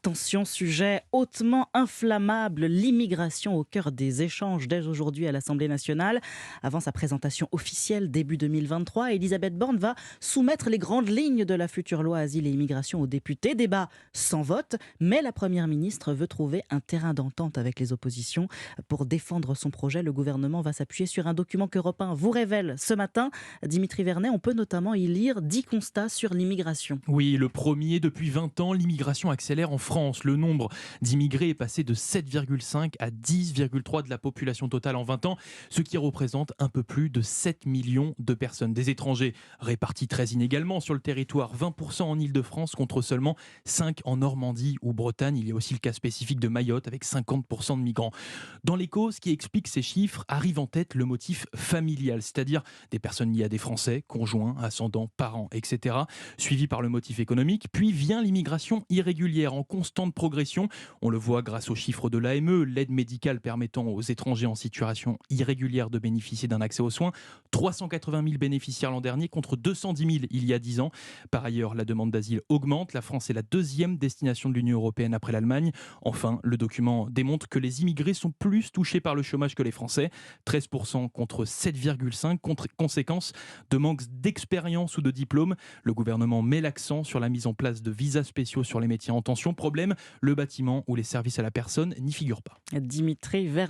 Attention, sujet hautement inflammable, l'immigration au cœur des échanges dès aujourd'hui à l'Assemblée nationale. Avant sa présentation officielle début 2023, Elisabeth Borne va soumettre les grandes lignes de la future loi Asile et Immigration aux députés. Débat sans vote, mais la Première ministre veut trouver un terrain d'entente avec les oppositions. Pour défendre son projet, le gouvernement va s'appuyer sur un document qu'Europe 1 vous révèle ce matin. Dimitri Vernet, on peut notamment y lire 10 constats sur l'immigration. Oui, le premier depuis 20 ans, l'immigration accélère en France. Le nombre d'immigrés est passé de 7,5 à 10,3 de la population totale en 20 ans, ce qui représente un peu plus de 7 millions de personnes. Des étrangers répartis très inégalement sur le territoire, 20% en Île-de-France contre seulement 5 en Normandie ou Bretagne. Il y a aussi le cas spécifique de Mayotte avec 50% de migrants. Dans les causes qui expliquent ces chiffres, arrive en tête le motif familial, c'est-à-dire des personnes liées à des Français, conjoints, ascendants, parents, etc., suivi par le motif économique. Puis vient l'immigration irrégulière en constante progression. On le voit grâce aux chiffres de l'AME, l'aide médicale permettant aux étrangers en situation irrégulière de bénéficier d'un accès aux soins. 380 000 bénéficiaires l'an dernier contre 210 000 il y a 10 ans. Par ailleurs, la demande d'asile augmente. La France est la deuxième destination de l'Union européenne après l'Allemagne. Enfin, le document démontre que les immigrés sont plus touchés par le chômage que les Français. 13% contre 7,5%. Conséquence de manque d'expérience ou de diplôme. Le gouvernement met l'accent sur la mise en place de visas spéciaux sur les métiers en tension. Problème, le bâtiment ou les services à la personne n'y figurent pas. Dimitri Vernet.